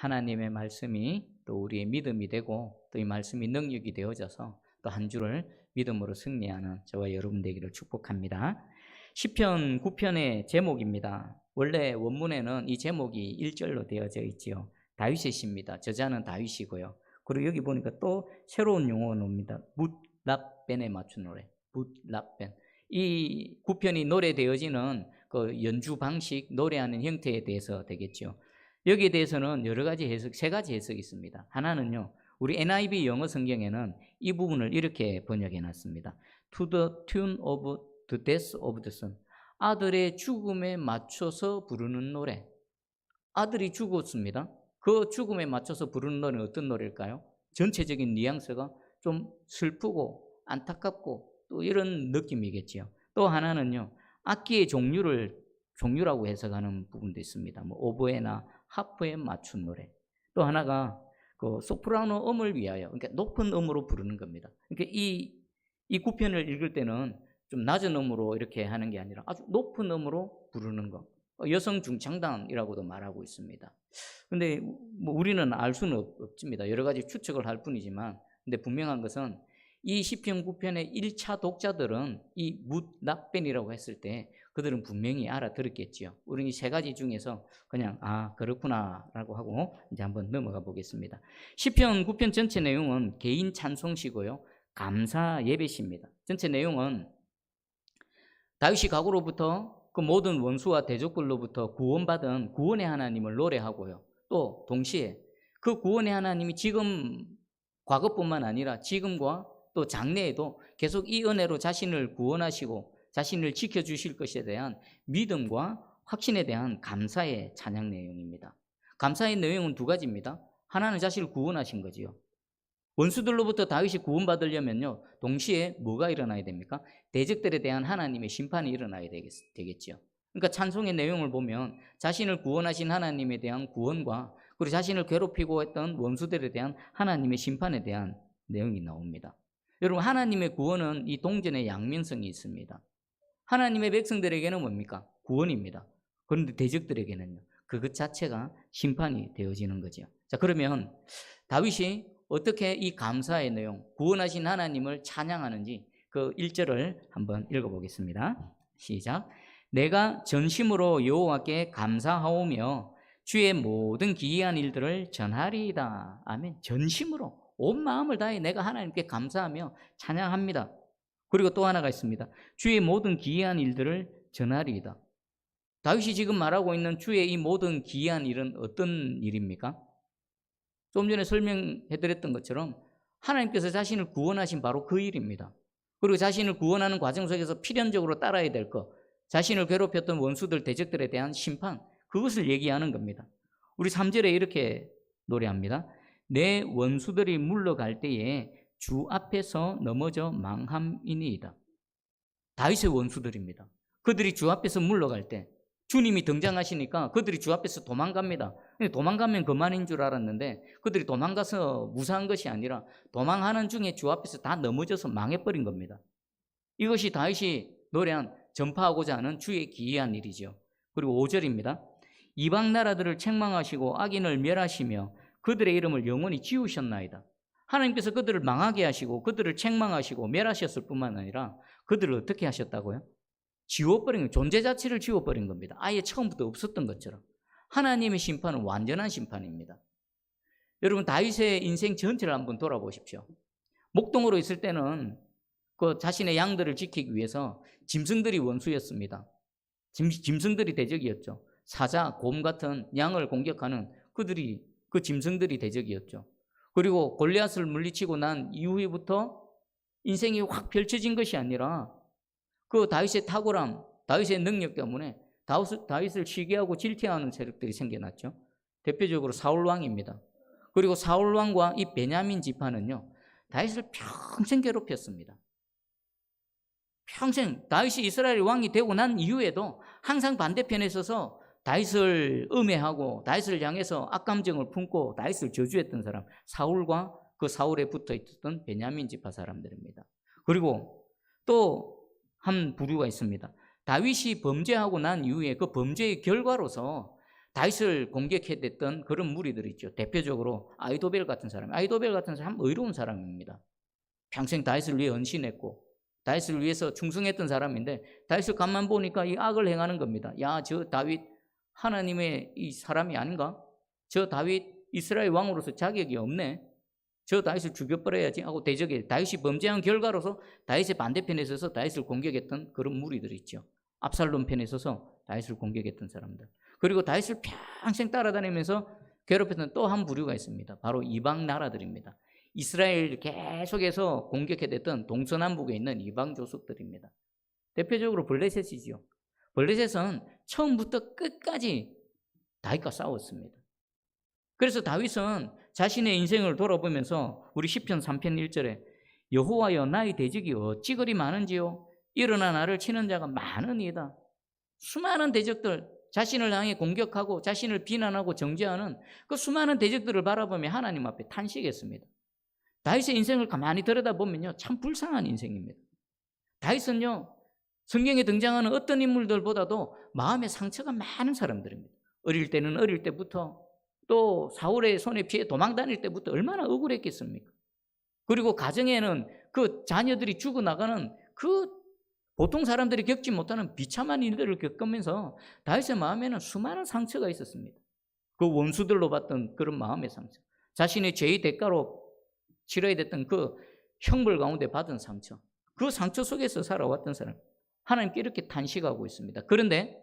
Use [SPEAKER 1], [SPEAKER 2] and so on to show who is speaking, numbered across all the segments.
[SPEAKER 1] 하나님의 말씀이 또 우리의 믿음이 되고 또 이 말씀이 능력이 되어져서 또 한 주를 믿음으로 승리하는 저와 여러분 되기를 축복합니다. 시편 9편의 제목입니다. 원래 원문에는 이 제목이 1절로 되어져 있지요. 다윗의 시입니다. 저자는 다윗이고요. 그리고 여기 보니까 또 새로운 용어가 나옵니다. 묻랍벤에 맞춘 노래. 묻랍벤. 이 9편이 노래되어지는 그 연주 방식, 노래하는 형태에 대해서 되겠죠. 여기에 대해서는 여러 가지 해석, 세 가지 해석이 있습니다. 하나는요, 우리 NIV 영어 성경에는 이 부분을 이렇게 번역해 놨습니다. To the tune of the death of the son. 아들의 죽음에 맞춰서 부르는 노래. 아들이 죽었습니다. 그 죽음에 맞춰서 부르는 노래는 어떤 노래일까요? 전체적인 뉘앙스가 좀 슬프고 안타깝고 또 이런 느낌이겠지요. 또 하나는요, 악기의 종류라고 해석하는 부분도 있습니다. 뭐 오보에나 하프에 맞춘 노래. 또 하나가 그 소프라노 음을 위하여, 그러니까 높은 음으로 부르는 겁니다. 그러니까 이 9편을 읽을 때는 좀 낮은 음으로 이렇게 하는 게 아니라 아주 높은 음으로 부르는 거. 여성 중창단이라고도 말하고 있습니다. 근데 뭐 우리는 알 수는 없습니다. 여러 가지 추측을 할 뿐이지만, 근데 분명한 것은 이 시편 9편의 1차 독자들은 이 묻랍벤이라고 했을 때 그들은 분명히 알아들었겠지요. 우리는 이 세 가지 중에서 그냥 그렇구나라고 하고 이제 한번 넘어가 보겠습니다. 시편 9편 전체 내용은 개인 찬송시고요, 감사 예배시입니다. 전체 내용은 다윗이 과거로부터 그 모든 원수와 대적들로부터 구원받은 구원의 하나님을 노래하고요, 또 동시에 그 구원의 하나님이 지금 과거뿐만 아니라 지금과 또 장래에도 계속 이 은혜로 자신을 구원하시고 자신을 지켜주실 것에 대한 믿음과 확신에 대한 감사의 찬양 내용입니다. 감사의 내용은 두 가지입니다. 하나는 자신을 구원하신 거지요. 원수들로부터 다윗이 구원받으려면요, 동시에 뭐가 일어나야 됩니까? 대적들에 대한 하나님의 심판이 일어나야 되겠죠. 그러니까 찬송의 내용을 보면 자신을 구원하신 하나님에 대한 구원과 그리고 자신을 괴롭히고 했던 원수들에 대한 하나님의 심판에 대한 내용이 나옵니다. 여러분, 하나님의 구원은 이 동전의 양면성이 있습니다. 하나님의 백성들에게는 뭡니까? 구원입니다. 그런데 대적들에게는요, 그것 자체가 심판이 되어지는 거죠. 자, 그러면 다윗이 어떻게 이 감사의 내용, 구원하신 하나님을 찬양하는지 그 1절을 한번 읽어보겠습니다. 시작. 내가 전심으로 여호와께 감사하오며 주의 모든 기이한 일들을 전하리이다. 아멘. 전심으로 온 마음을 다해 내가 하나님께 감사하며 찬양합니다. 그리고 또 하나가 있습니다. 주의 모든 기이한 일들을 전하리이다. 다윗이 지금 말하고 있는 주의 이 모든 기이한 일은 어떤 일입니까? 좀 전에 설명해드렸던 것처럼 하나님께서 자신을 구원하신 바로 그 일입니다. 그리고 자신을 구원하는 과정 속에서 필연적으로 따라야 될 것, 자신을 괴롭혔던 원수들, 대적들에 대한 심판, 그것을 얘기하는 겁니다. 우리 3절에 이렇게 노래합니다. 내 원수들이 물러갈 때에 주 앞에서 넘어져 망함이니이다. 다윗의 원수들입니다. 그들이 주 앞에서 물러갈 때 주님이 등장하시니까 그들이 주 앞에서 도망갑니다. 도망가면 그만인 줄 알았는데 그들이 도망가서 무사한 것이 아니라 도망하는 중에 주 앞에서 다 넘어져서 망해버린 겁니다. 이것이 다윗이 노래한 전파하고자 하는 주의 기이한 일이죠. 그리고 5절입니다. 이방 나라들을 책망하시고 악인을 멸하시며 그들의 이름을 영원히 지우셨나이다. 하나님께서 그들을 망하게 하시고 그들을 책망하시고 멸하셨을 뿐만 아니라 그들을 어떻게 하셨다고요? 지워버린, 존재 자체를 지워버린 겁니다. 아예 처음부터 없었던 것처럼. 하나님의 심판은 완전한 심판입니다. 여러분, 다윗의 인생 전체를 한번 돌아보십시오. 목동으로 있을 때는 그 자신의 양들을 지키기 위해서 짐승들이 원수였습니다. 짐승들이 대적이었죠. 사자, 곰 같은 양을 공격하는 그 짐승들이 대적이었죠. 그리고 골리앗을 물리치고 난 이후부터 인생이 확 펼쳐진 것이 아니라 그 다윗의 탁월함, 다윗의 능력 때문에 다윗을 시기하고 질투하는 세력들이 생겨났죠. 대표적으로 사울 왕입니다. 그리고 사울 왕과 이 베냐민 지파는요, 다윗을 평생 괴롭혔습니다. 평생 다윗이 이스라엘 왕이 되고 난 이후에도 항상 반대편에 서서 다윗을 음해하고 다윗을 향해서 악감정을 품고 다윗을 저주했던 사람, 사울과 그 사울에 붙어 있었던 베냐민 지파 사람들입니다. 그리고 또 한 부류가 있습니다. 다윗이 범죄하고 난 이후에 그 범죄의 결과로서 다윗을 공격했던 그런 무리들이 있죠. 대표적으로 아히도벨 같은 사람. 아히도벨 같은 사람 참 의로운 사람입니다. 평생 다윗을 위해 헌신했고 다윗을 위해서 충성했던 사람인데 다윗을 가만 보니까 이 악을 행하는 겁니다. 야, 저 다윗 하나님의 이 사람이 아닌가? 저 다윗 이스라엘 왕으로서 자격이 없네. 저 다윗을 죽여버려야지 하고 대적에 다윗이 범죄한 결과로서 다윗의 반대편에 서서 다윗을 공격했던 그런 무리들이 있죠. 압살롬 편에 서서 다윗을 공격했던 사람들. 그리고 다윗을 평생 따라다니면서 괴롭혔던 또 한 부류가 있습니다. 바로 이방 나라들입니다. 이스라엘 계속해서 공격해댔던 동서남북에 있는 이방 족속들입니다. 대표적으로 블레셋이죠. 블레셋은 처음부터 끝까지 다윗과 싸웠습니다. 그래서 다윗은 자신의 인생을 돌아보면서 우리 시편 3편 1절에 여호와여 나의 대적이 어찌 그리 많은지요 일어나 나를 치는 자가 많으니이다. 수많은 대적들, 자신을 향해 공격하고 자신을 비난하고 정죄하는 그 수많은 대적들을 바라보며 하나님 앞에 탄식했습니다. 다윗의 인생을 가만히 들여다보면요 참 불쌍한 인생입니다. 다윗은요 성경에 등장하는 어떤 인물들보다도 마음에 상처가 많은 사람들입니다. 어릴 때는 어릴 때부터 또 사울의 손에 피해 도망 다닐 때부터 얼마나 억울했겠습니까? 그리고 가정에는 그 자녀들이 죽어나가는 그 보통 사람들이 겪지 못하는 비참한 일들을 겪으면서 다윗의 마음에는 수많은 상처가 있었습니다. 그 원수들로 받던 그런 마음의 상처, 자신의 죄의 대가로 치러야 됐던 그 형벌 가운데 받은 상처, 그 상처 속에서 살아왔던 사람, 하나님께 이렇게 탄식하고 있습니다. 그런데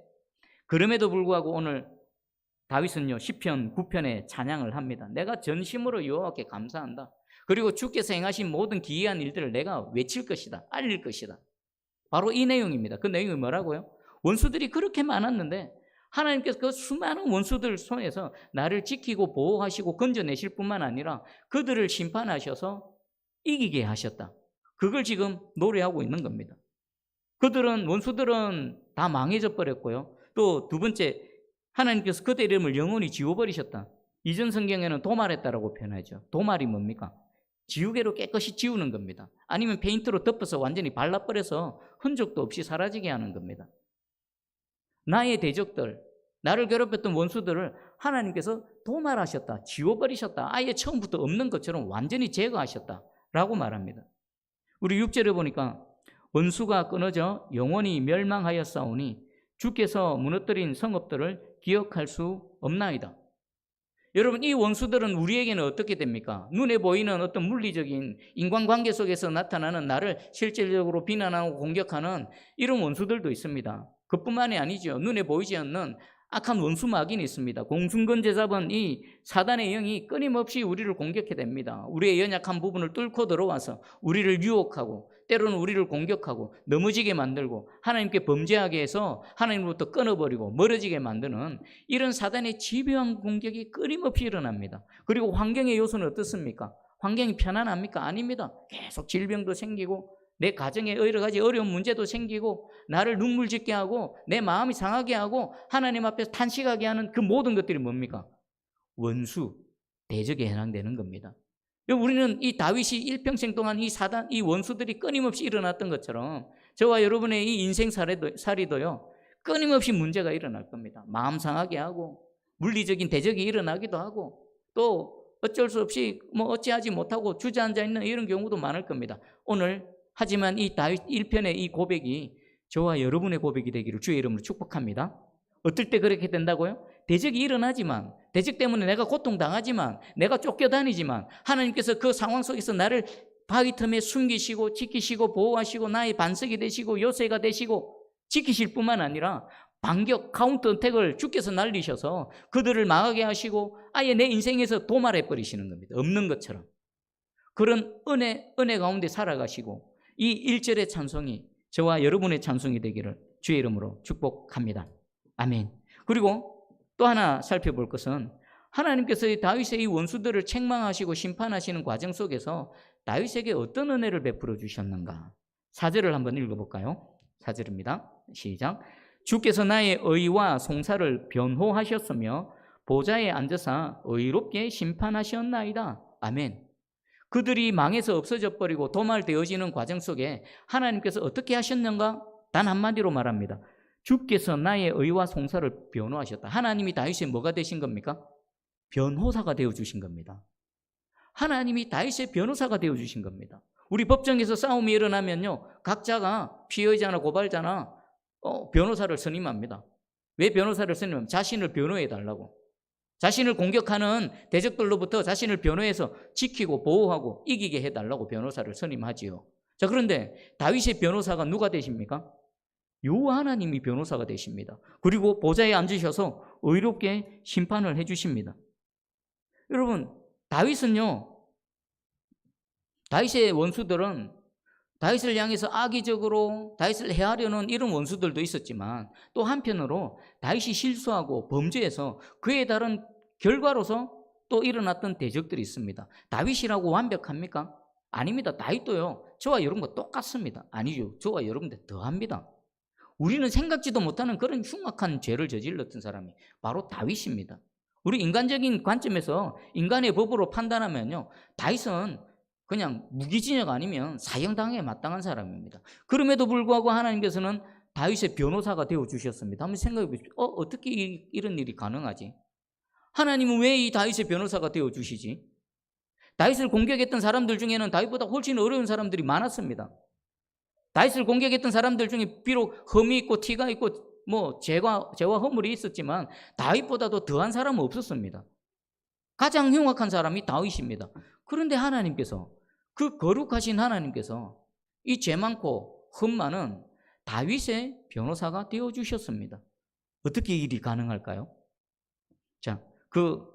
[SPEAKER 1] 그럼에도 불구하고 오늘 다윗은요 시편 9편에 찬양을 합니다. 내가 전심으로 여호와께 감사한다. 그리고 주께서 행하신 모든 기이한 일들을 내가 외칠 것이다, 알릴 것이다. 바로 이 내용입니다. 그 내용이 뭐라고요? 원수들이 그렇게 많았는데 하나님께서 그 수많은 원수들 손에서 나를 지키고 보호하시고 건져내실 뿐만 아니라 그들을 심판하셔서 이기게 하셨다. 그걸 지금 노래하고 있는 겁니다. 원수들은 다 망해져 버렸고요. 또 두 번째, 하나님께서 그들의 이름을 영원히 지워버리셨다. 이전 성경에는 도말했다라고 표현하죠. 도말이 뭡니까? 지우개로 깨끗이 지우는 겁니다. 아니면 페인트로 덮어서 완전히 발라버려서 흔적도 없이 사라지게 하는 겁니다. 나의 대적들, 나를 괴롭혔던 원수들을 하나님께서 도말하셨다, 지워버리셨다, 아예 처음부터 없는 것처럼 완전히 제거하셨다라고 말합니다. 우리 6절에 보니까 원수가 끊어져 영원히 멸망하였사오니 주께서 무너뜨린 성읍들을 기억할 수 없나이다. 여러분, 이 원수들은 우리에게는 어떻게 됩니까? 눈에 보이는 어떤 물리적인 인간관계 속에서 나타나는 나를 실질적으로 비난하고 공격하는 이런 원수들도 있습니다. 그뿐만이 아니죠. 눈에 보이지 않는 악한 원수 마귀는 있습니다. 공중근제 잡은 이 사단의 영이 끊임없이 우리를 공격해댑니다. 우리의 연약한 부분을 뚫고 들어와서 우리를 유혹하고 때로는 우리를 공격하고 넘어지게 만들고 하나님께 범죄하게 해서 하나님으로부터 끊어버리고 멀어지게 만드는 이런 사단의 집요한 공격이 끊임없이 일어납니다. 그리고 환경의 요소는 어떻습니까? 환경이 편안합니까? 아닙니다. 계속 질병도 생기고 내 가정에 여러 가지 어려운 문제도 생기고 나를 눈물 짓게 하고 내 마음이 상하게 하고 하나님 앞에서 탄식하게 하는 그 모든 것들이 뭡니까? 원수, 대적에 해당되는 겁니다. 우리는 이 다윗이 일평생 동안 이 사단, 이 원수들이 끊임없이 일어났던 것처럼 저와 여러분의 이 인생 살이도요 끊임없이 문제가 일어날 겁니다. 마음 상하게 하고 물리적인 대적이 일어나기도 하고 또 어쩔 수 없이 어찌하지 못하고 주저앉아 있는 이런 경우도 많을 겁니다. 오늘 하지만 이 다윗 1편의 이 고백이 저와 여러분의 고백이 되기를 주의 이름으로 축복합니다. 어떨 때 그렇게 된다고요? 대적이 일어나지만, 대적 때문에 내가 고통당하지만, 내가 쫓겨다니지만 하나님께서 그 상황 속에서 나를 바위 틈에 숨기시고 지키시고 보호하시고 나의 반석이 되시고 요새가 되시고 지키실 뿐만 아니라 반격, 카운터 어택을 주께서 날리셔서 그들을 망하게 하시고 아예 내 인생에서 도말해버리시는 겁니다. 없는 것처럼. 그런 은혜 가운데 살아가시고 이 1절의 찬송이 저와 여러분의 찬송이 되기를 주의 이름으로 축복합니다. 아멘. 그리고 또 하나 살펴볼 것은 하나님께서 다윗의 이 원수들을 책망하시고 심판하시는 과정 속에서 다윗에게 어떤 은혜를 베풀어 주셨는가? 4절을 한번 읽어볼까요? 4절입니다. 시작. 주께서 나의 의와 송사를 변호하셨으며 보좌에 앉으사 의롭게 심판하셨나이다. 아멘. 그들이 망해서 없어져 버리고 도말되어지는 과정 속에 하나님께서 어떻게 하셨는가? 단 한마디로 말합니다. 주께서 나의 의와 송사를 변호하셨다. 하나님이 다윗의 뭐가 되신 겁니까? 변호사가 되어주신 겁니다. 하나님이 다윗의 변호사가 되어주신 겁니다. 우리 법정에서 싸움이 일어나면요, 각자가 피의자나 고발자나 변호사를 선임합니다. 왜 변호사를 선임합니까? 자신을 변호해달라고. 자신을 공격하는 대적들로부터 자신을 변호해서 지키고 보호하고 이기게 해달라고 변호사를 선임하지요. 자, 그런데 다윗의 변호사가 누가 되십니까? 여호와 하나님이 변호사가 되십니다. 그리고 보좌에 앉으셔서 의롭게 심판을 해주십니다. 여러분, 다윗의 원수들은 다윗을 향해서 악의적으로 다윗을 해하려는 이런 원수들도 있었지만, 또 한편으로 다윗이 실수하고 범죄해서 그에 따른 결과로서 또 일어났던 대적들이 있습니다. 다윗이라고 완벽합니까? 아닙니다. 다윗도요, 저와 여러분과 똑같습니다. 아니죠. 저와 여러분들 더합니다. 우리는 생각지도 못하는 그런 흉악한 죄를 저질렀던 사람이 바로 다윗입니다. 우리 인간적인 관점에서 인간의 법으로 판단하면요, 다윗은 그냥 무기징역 아니면 사형당에 마땅한 사람입니다. 그럼에도 불구하고 하나님께서는 다윗의 변호사가 되어주셨습니다. 한번 생각해 보십시오. 어떻게 이런 일이 가능하지? 하나님은 왜 이 다윗의 변호사가 되어주시지? 다윗을 공격했던 사람들 중에는 다윗보다 훨씬 어려운 사람들이 많았습니다. 다윗을 공격했던 사람들 중에 비록 흠이 있고 티가 있고 죄와 허물이 있었지만 다윗보다도 더한 사람은 없었습니다. 가장 흉악한 사람이 다윗입니다. 그런데 하나님께서, 그 거룩하신 하나님께서 이 죄 많고 흠 많은 다윗의 변호사가 되어주셨습니다. 어떻게 일이 가능할까요? 자, 그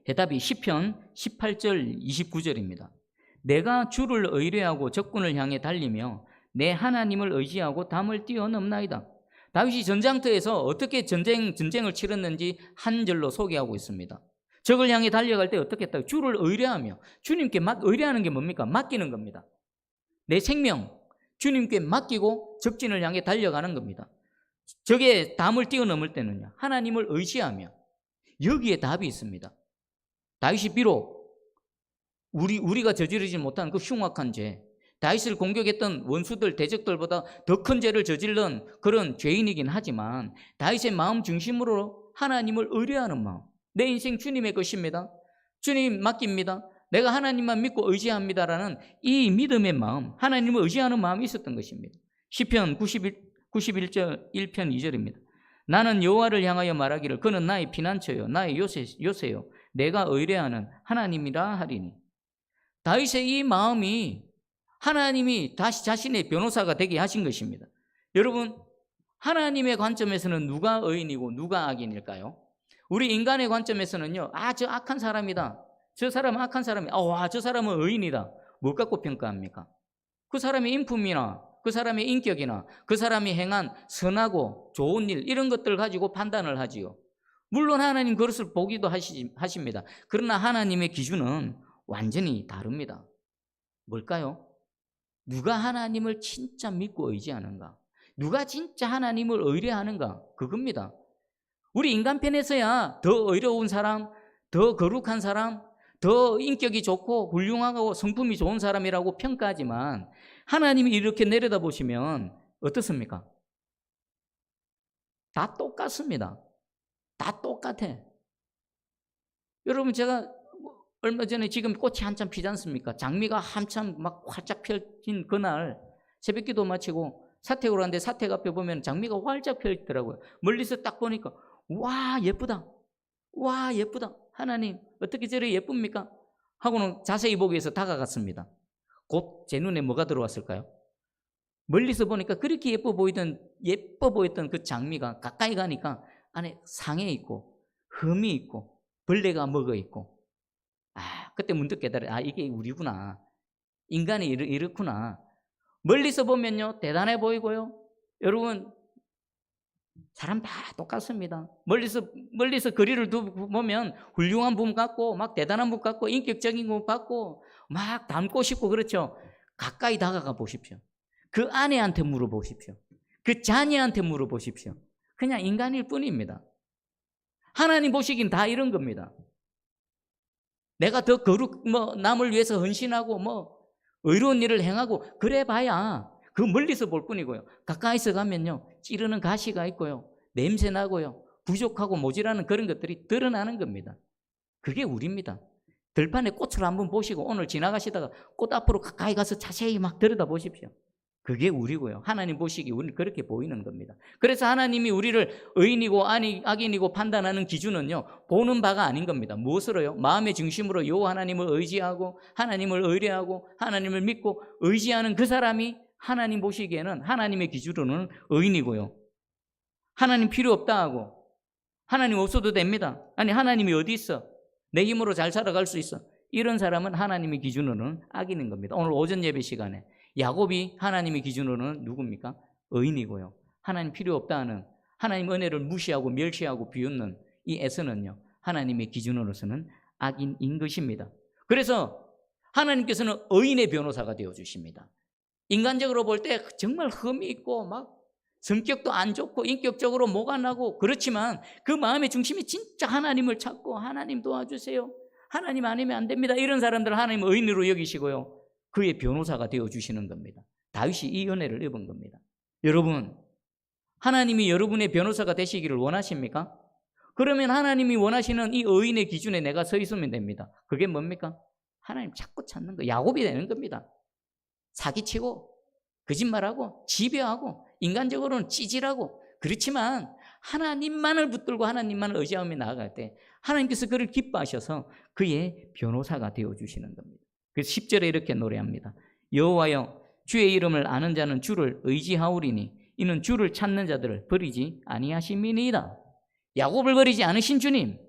[SPEAKER 1] 해답이 시편 18절 29절입니다. 내가 주를 의뢰하고 적군을 향해 달리며 내 하나님을 의지하고 담을 뛰어넘나이다. 다윗이 전장터에서 어떻게 전쟁을 치렀는지 한 절로 소개하고 있습니다. 적을 향해 달려갈 때 어떻게 했다고? 주를 의뢰하며. 주님께 의뢰하는 게 뭡니까? 맡기는 겁니다. 내 생명 주님께 맡기고 적진을 향해 달려가는 겁니다. 적의 담을 뛰어넘을 때는요, 하나님을 의지하며. 여기에 답이 있습니다. 다윗이 비록 우리가 저지르지 못한 그 흉악한 죄, 다윗을 공격했던 원수들, 대적들보다 더 큰 죄를 저질른 그런 죄인이긴 하지만 다윗의 마음 중심으로 하나님을 의뢰하는 마음, 내 인생 주님의 것입니다, 주님 맡깁니다, 내가 하나님만 믿고 의지합니다라는 이 믿음의 마음, 하나님을 의지하는 마음이 있었던 것입니다. 시편 91절 1편 2절입니다. 나는 여호와를 향하여 말하기를 그는 나의 피난처요 나의 요새요 내가 의뢰하는 하나님이라 하리니. 다윗의 이 마음이 하나님이 다시 자신의 변호사가 되게 하신 것입니다. 여러분, 하나님의 관점에서는 누가 의인이고 누가 악인일까요? 우리 인간의 관점에서는요, 저 악한 사람이다, 저 사람은 악한 사람이다, 저 사람은 의인이다. 뭘 갖고 평가합니까? 그 사람의 인품이나 그 사람의 인격이나 그 사람이 행한 선하고 좋은 일, 이런 것들을 가지고 판단을 하지요. 물론 하나님 그것을 보기도 하십니다. 그러나 하나님의 기준은 완전히 다릅니다. 뭘까요? 누가 하나님을 진짜 믿고 의지하는가? 누가 진짜 하나님을 의뢰하는가? 그겁니다. 우리 인간편에서야 더 의로운 사람, 더 거룩한 사람, 더 인격이 좋고 훌륭하고 성품이 좋은 사람이라고 평가하지만 하나님이 이렇게 내려다보시면 어떻습니까? 다 똑같습니다. 다 똑같아. 여러분, 제가 얼마 전에 지금 꽃이 한참 피지 않습니까? 장미가 한참 막 활짝 펴진 그날 새벽기도 마치고 사택으로 갔는데 사택 앞에 보면 장미가 활짝 펴 있더라고요. 멀리서 딱 보니까 와, 예쁘다. 와, 예쁘다. 하나님, 어떻게 저래 예쁩니까? 하고는 자세히 보기 위해서 다가갔습니다. 곧 제 눈에 뭐가 들어왔을까요? 멀리서 보니까 그렇게 예뻐 보였던 그 장미가 가까이 가니까 안에 상해 있고 흠이 있고 벌레가 먹어 있고, 그때 문득 깨달아, 이게 우리구나. 인간이 이렇구나. 멀리서 보면요, 대단해 보이고요. 여러분, 사람 다 똑같습니다. 멀리서 거리를 두고 보면 훌륭한 분 같고, 막 대단한 분 같고, 인격적인 분 같고, 막 닮고 싶고, 그렇죠. 가까이 다가가 보십시오. 그 아내한테 물어보십시오. 그 자녀한테 물어보십시오. 그냥 인간일 뿐입니다. 하나님 보시긴 다 이런 겁니다. 내가 더 남을 위해서 헌신하고 의로운 일을 행하고 그래 봐야 그 멀리서 볼 뿐이고요. 가까이서 가면요, 찌르는 가시가 있고요. 냄새 나고요. 부족하고 모자라는 그런 것들이 드러나는 겁니다. 그게 우리입니다. 들판에 꽃을 한번 보시고 오늘 지나가시다가 꽃 앞으로 가까이 가서 자세히 막 들여다보십시오. 그게 우리고요. 하나님 보시기에 우리는 그렇게 보이는 겁니다. 그래서 하나님이 우리를 의인이고 악인이고 판단하는 기준은요, 보는 바가 아닌 겁니다. 무엇으로요? 마음의 중심으로 요 하나님을 의지하고 하나님을 의뢰하고 하나님을 믿고 의지하는 그 사람이 하나님 보시기에는 하나님의 기준으로는 의인이고요. 하나님 필요 없다 하고 하나님 없어도 됩니다. 아니 하나님이 어디 있어? 내 힘으로 잘 살아갈 수 있어. 이런 사람은 하나님의 기준으로는 악인인 겁니다. 오늘 오전 예배 시간에 야곱이 하나님의 기준으로는 누굽니까? 의인이고요. 하나님 필요 없다 하는, 하나님 은혜를 무시하고 멸시하고 비웃는 이 에서는요, 하나님의 기준으로서는 악인인 것입니다. 그래서 하나님께서는 의인의 변호사가 되어주십니다. 인간적으로 볼 때 정말 흠이 있고 막 성격도 안 좋고 인격적으로 뭐가 나고 그렇지만 그 마음의 중심이 진짜 하나님을 찾고 하나님 도와주세요, 하나님 아니면 안 됩니다, 이런 사람들을 하나님 의인으로 여기시고요, 그의 변호사가 되어주시는 겁니다. 다윗이 이 은혜를 입은 겁니다. 여러분, 하나님이 여러분의 변호사가 되시기를 원하십니까? 그러면 하나님이 원하시는 이 의인의 기준에 내가 서 있으면 됩니다. 그게 뭡니까? 하나님 자꾸 찾는 거, 야곱이 되는 겁니다. 사기치고 거짓말하고 지배하고 인간적으로는 찌질하고 그렇지만 하나님만을 붙들고 하나님만을 의지하며 나아갈 때 하나님께서 그를 기뻐하셔서 그의 변호사가 되어주시는 겁니다. 그래서 10절에 이렇게 노래합니다. 여호와여, 주의 이름을 아는 자는 주를 의지하오리니 이는 주를 찾는 자들을 버리지 아니하심이니이다. 야곱을 버리지 않으신 주님,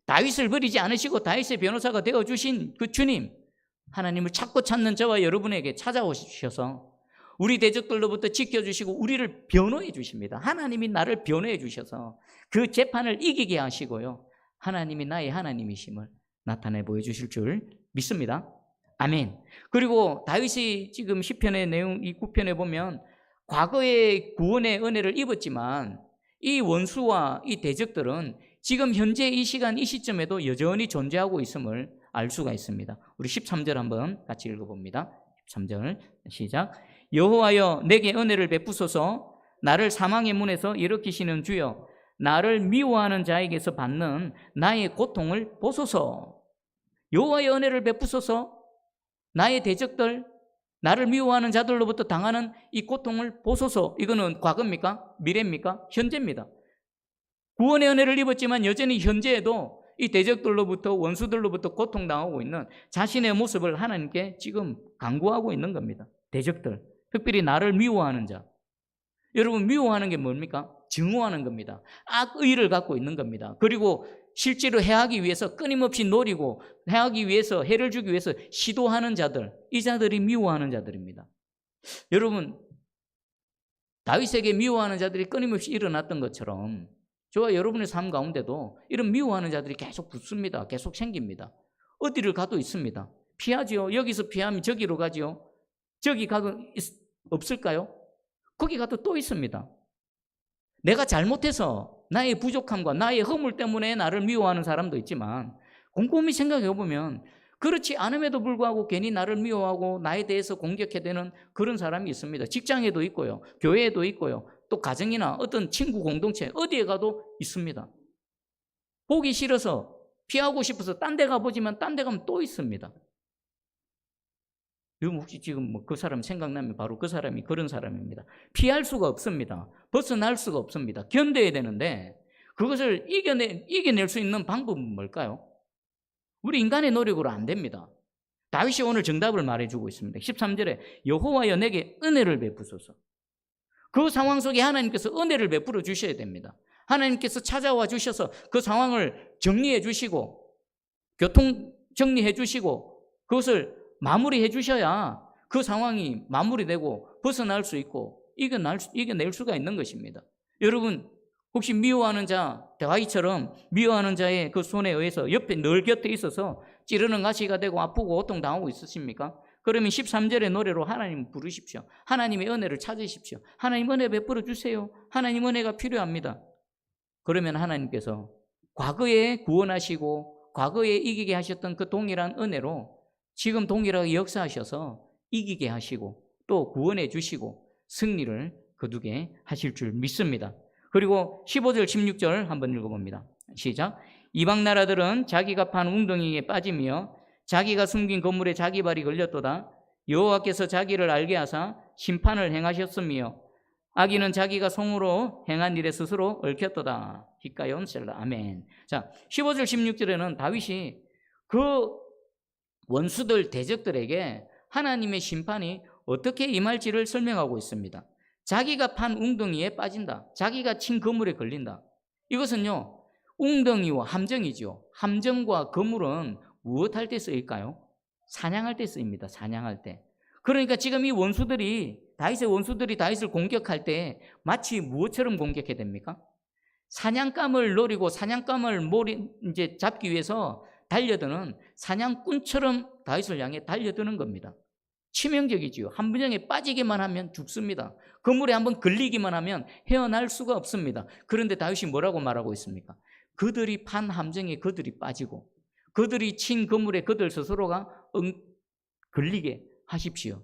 [SPEAKER 1] 다윗을 버리지 않으시고 다윗의 변호사가 되어주신 그 주님, 하나님을 찾고 찾는 저와 여러분에게 찾아오셔서 우리 대적들로부터 지켜주시고 우리를 변호해 주십니다. 하나님이 나를 변호해 주셔서 그 재판을 이기게 하시고요, 하나님이 나의 하나님이심을 나타내 보여주실 줄 믿습니다. 아멘. 그리고 다윗이 지금 시편의 내용, 이 9편에 보면 과거의 구원의 은혜를 입었지만 이 원수와 이 대적들은 지금 현재 이 시간 이 시점에도 여전히 존재하고 있음을 알 수가 있습니다. 우리 13절 한번 같이 읽어봅니다. 13절 시작. 여호와여, 내게 은혜를 베푸소서. 나를 사망의 문에서 일으키시는 주여, 나를 미워하는 자에게서 받는 나의 고통을 보소서. 여호와의 은혜를 베푸소서. 나의 대적들, 나를 미워하는 자들로부터 당하는 이 고통을 보소서. 이거는 과거입니까? 미래입니까? 현재입니다. 구원의 은혜를 입었지만 여전히 현재에도 이 대적들로부터, 원수들로부터 고통당하고 있는 자신의 모습을 하나님께 지금 간구하고 있는 겁니다. 대적들, 특별히 나를 미워하는 자. 여러분, 미워하는 게 뭡니까? 증오하는 겁니다. 악의를 갖고 있는 겁니다. 그리고 실제로 해하기 위해서 끊임없이 노리고 해하기 위해서, 해를 주기 위해서 시도하는 자들, 이 자들이 미워하는 자들입니다. 여러분, 다윗에게 미워하는 자들이 끊임없이 일어났던 것처럼 저와 여러분의 삶 가운데도 이런 미워하는 자들이 계속 붙습니다. 계속 생깁니다. 어디를 가도 있습니다. 피하지요. 여기서 피하면 저기로 가지요. 저기 가도 없을까요? 거기 가도 또 있습니다. 내가 잘못해서 나의 부족함과 나의 허물 때문에 나를 미워하는 사람도 있지만 곰곰이 생각해 보면 그렇지 않음에도 불구하고 괜히 나를 미워하고 나에 대해서 공격해대는 그런 사람이 있습니다. 직장에도 있고요, 교회에도 있고요, 또 가정이나 어떤 친구 공동체 어디에 가도 있습니다. 보기 싫어서 피하고 싶어서 딴 데 가보지만 딴 데 가면 또 있습니다. 여러분 혹시 지금 그 사람 생각나면 바로 그 사람이 그런 사람입니다. 피할 수가 없습니다. 벗어날 수가 없습니다. 견뎌야 되는데 그것을 이겨낼 수 있는 방법은 뭘까요? 우리 인간의 노력으로 안 됩니다. 다윗이 오늘 정답을 말해주고 있습니다. 13절에 여호와여, 내게 은혜를 베푸소서. 그 상황 속에 하나님께서 은혜를 베풀어 주셔야 됩니다. 하나님께서 찾아와 주셔서 그 상황을 정리해 주시고 교통 정리해 주시고 그것을 마무리해 주셔야 그 상황이 마무리되고 벗어날 수 있고 이겨낼 수가 있는 것입니다. 여러분 혹시 미워하는 자, 다윗처럼 미워하는 자의 그 손에 의해서 옆에 늘 곁에 있어서 찌르는 가시가 되고 아프고 고통당하고 있으십니까? 그러면 13절의 노래로 하나님 부르십시오. 하나님의 은혜를 찾으십시오. 하나님 은혜 베풀어 주세요. 하나님 은혜가 필요합니다. 그러면 하나님께서 과거에 구원하시고 과거에 이기게 하셨던 그 동일한 은혜로 지금 동일하게 역사하셔서 이기게 하시고 또 구원해 주시고 승리를 거두게 하실 줄 믿습니다. 그리고 15절 16절 한번 읽어봅니다. 시작. 이방 나라들은 자기가 판 웅덩이에 빠지며 자기가 숨긴 건물에 자기 발이 걸렸도다. 여호와께서 자기를 알게 하사 심판을 행하셨으며 악인은 자기가 손으로 행한 일에 스스로 얽혔도다. 히카연 셀라. 아멘. 자, 15절 16절에는 다윗이 그 원수들 대적들에게 하나님의 심판이 어떻게 임할지를 설명하고 있습니다. 자기가 판 웅덩이에 빠진다. 자기가 친 그물에 걸린다. 이것은요, 웅덩이와 함정이죠. 함정과 그물은 무엇할 때 쓰일까요? 사냥할 때 쓰입니다. 사냥할 때. 그러니까 지금 이 원수들이, 다윗의 원수들이 다윗을 공격할 때 마치 무엇처럼 공격해야 됩니까? 사냥감을 노리고 사냥감을 이제 잡기 위해서 달려드는 사냥꾼처럼 다윗을 향해 달려드는 겁니다. 치명적이지요. 함정에 빠지기만 하면 죽습니다. 그물에 한번 걸리기만 하면 헤어날 수가 없습니다. 그런데 다윗이 뭐라고 말하고 있습니까? 그들이 판 함정에 그들이 빠지고 그들이 친 그물에 그들 스스로가 걸리게 하십시오.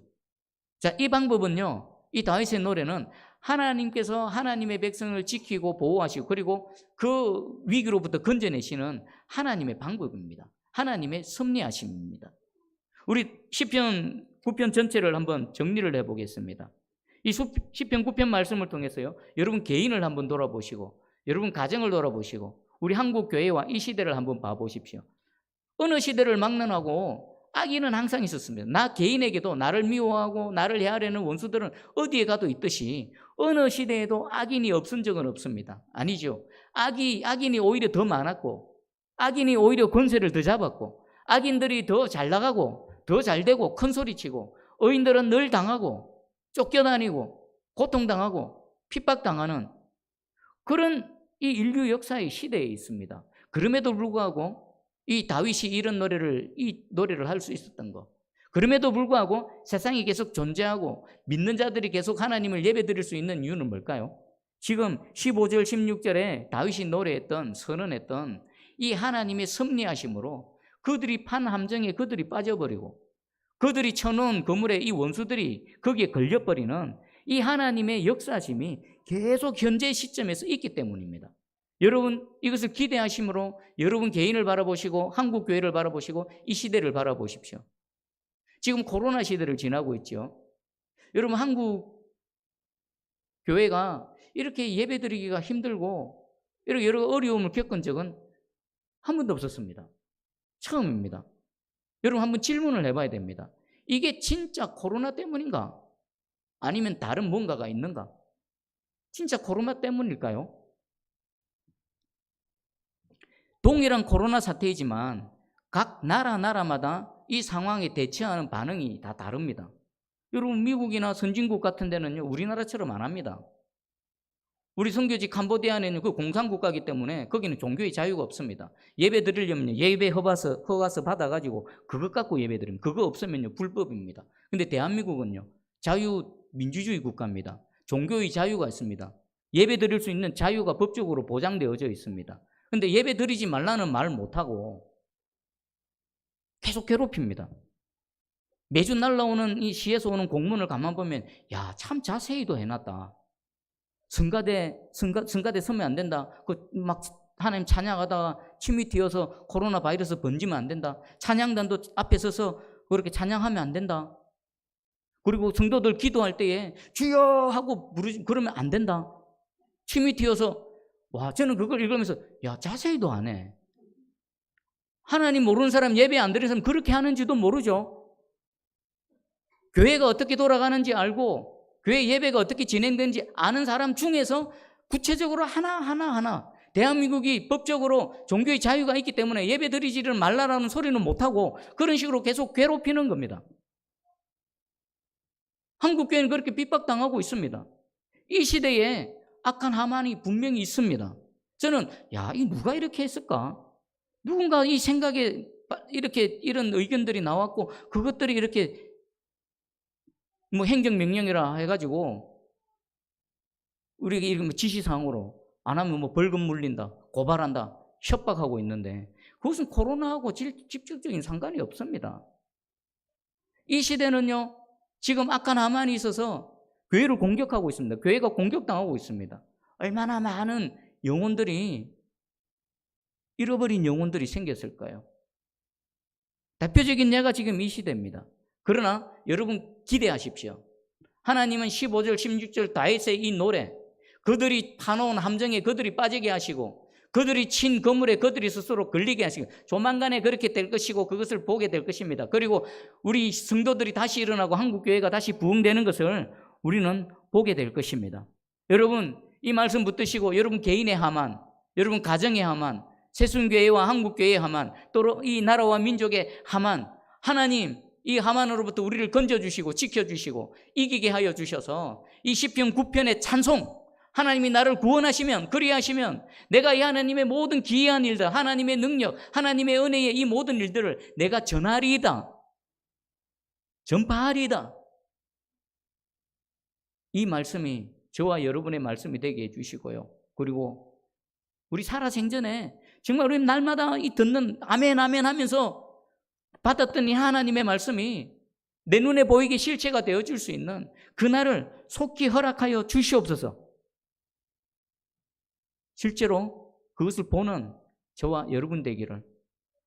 [SPEAKER 1] 자, 이 방법은요, 이 다윗의 노래는 하나님께서 하나님의 백성을 지키고 보호하시고 그리고 그 위기로부터 건져내시는 하나님의 방법입니다. 하나님의 섭리하심입니다. 우리 시편 9편 전체를 한번 정리를 해보겠습니다. 이 시편 9편 말씀을 통해서요, 여러분 개인을 한번 돌아보시고 여러분 가정을 돌아보시고 우리 한국 교회와 이 시대를 한번 봐보십시오. 어느 시대를 막론하고 악인은 항상 있었습니다. 나 개인에게도 나를 미워하고 나를 해하려는 원수들은 어디에 가도 있듯이 어느 시대에도 악인이 없은 적은 없습니다. 아니죠. 악인이 오히려 더 많았고 악인이 오히려 권세를 더 잡았고 악인들이 더 잘 나가고 더 잘 되고 큰 소리치고 의인들은 늘 당하고 쫓겨다니고 고통당하고 핍박당하는 그런 이 인류 역사의 시대에 있습니다. 그럼에도 불구하고 이 다윗이 이 노래를 할 수 있었던 거. 그럼에도 불구하고 세상이 계속 존재하고 믿는 자들이 계속 하나님을 예배드릴 수 있는 이유는 뭘까요? 지금 15절 16절에 다윗이 노래했던 선언했던 이 하나님의 섭리하심으로 그들이 판 함정에 그들이 빠져버리고 그들이 쳐놓은 그물에 이 원수들이 거기에 걸려버리는 이 하나님의 역사심이 계속 현재 시점에서 있기 때문입니다. 여러분 이것을 기대하심으로 여러분 개인을 바라보시고 한국 교회를 바라보시고 이 시대를 바라보십시오. 지금 코로나 시대를 지나고 있죠. 여러분 한국 교회가 이렇게 예배드리기가 힘들고 이렇게 여러 어려움을 겪은 적은 한 번도 없었습니다. 처음입니다. 여러분 한번 질문을 해봐야 됩니다. 이게 진짜 코로나 때문인가? 아니면 다른 뭔가가 있는가? 진짜 코로나 때문일까요? 동일한 코로나 사태이지만 각 나라마다 이 상황에 대처하는 반응이 다 다릅니다. 여러분 미국이나 선진국 같은 데는요 우리나라처럼 안 합니다. 우리 선교지 캄보디아는 그 공산국가이기 때문에 거기는 종교의 자유가 없습니다. 예배 드리려면 예배 허가서 받아가지고 그것 갖고 예배 드리면 그거 없으면요 불법입니다. 근데 대한민국은요 자유민주주의 국가입니다. 종교의 자유가 있습니다. 예배 드릴 수 있는 자유가 법적으로 보장되어져 있습니다. 근데 예배 드리지 말라는 말 못하고 계속 괴롭힙니다. 매주 날라오는 이 시에서 오는 공문을 가만 보면 야, 참 자세히도 해놨다. 성가대 서면 안 된다. 그 막 하나님 찬양하다가 침이 튀어서 코로나 바이러스 번지면 안 된다. 찬양단도 앞에 서서 그렇게 찬양하면 안 된다. 그리고 성도들 기도할 때에 주여 하고 그러면 안 된다. 침이 튀어서 와, 저는 그걸 읽으면서 야, 자세히도 안 해. 하나님 모르는 사람, 예배 안 드리는 사람 그렇게 하는지도 모르죠. 교회가 어떻게 돌아가는지 알고 교회 예배가 어떻게 진행되는지 아는 사람 중에서 구체적으로 하나 대한민국이 법적으로 종교의 자유가 있기 때문에 예배 드리지를 말라라는 소리는 못하고 그런 식으로 계속 괴롭히는 겁니다. 한국교회는 그렇게 핍박당하고 있습니다. 이 시대에 악한 하만이 분명히 있습니다. 저는 이 누가 이렇게 했을까? 누군가 이 생각에 이렇게 이런 의견들이 나왔고 그것들이 이렇게 뭐 행정명령이라 해가지고 우리에게 이런 지시사항으로 안 하면 뭐 벌금 물린다, 고발한다, 협박하고 있는데 그것은 코로나하고 직접적인 상관이 없습니다. 이 시대는요 지금 악한 하만이 있어서 교회를 공격하고 있습니다. 교회가 공격당하고 있습니다. 얼마나 많은 영혼들이, 잃어버린 영혼들이 생겼을까요? 대표적인 예가 지금 이 시대입니다. 그러나 여러분 기대하십시오. 하나님은 15절 16절 다윗의 이 노래, 그들이 파놓은 함정에 그들이 빠지게 하시고 그들이 친 그물에 그들이 스스로 걸리게 하시고 조만간에 그렇게 될 것이고 그것을 보게 될 것입니다. 그리고 우리 성도들이 다시 일어나고 한국교회가 다시 부흥되는 것을 우리는 보게 될 것입니다. 여러분 이 말씀 붙드시고 여러분 개인의 하만, 여러분 가정의 하만, 새순교회와 한국교회의 하만, 또 이 나라와 민족의 하만, 하나님 이 하만으로부터 우리를 건져주시고 지켜주시고 이기게 하여 주셔서 이 시편 9편의 찬송, 하나님이 나를 구원하시면, 그리하시면 내가 이 하나님의 모든 기이한 일들, 하나님의 능력, 하나님의 은혜의 이 모든 일들을 내가 전하리이다, 전파하리이다. 이 말씀이 저와 여러분의 말씀이 되게 해주시고요. 그리고 우리 살아생전에 정말 우리 날마다 이 듣는 아멘 아멘 하면서 받았던 이 하나님의 말씀이 내 눈에 보이게 실체가 되어줄 수 있는 그날을 속히 허락하여 주시옵소서. 실제로 그것을 보는 저와 여러분 되기를,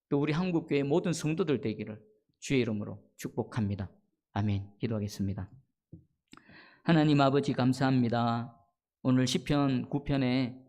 [SPEAKER 1] 또 우리 한국교회 모든 성도들 되기를 주의 이름으로 축복합니다. 아멘. 기도하겠습니다. 하나님 아버지 감사합니다. 오늘 시편 9편에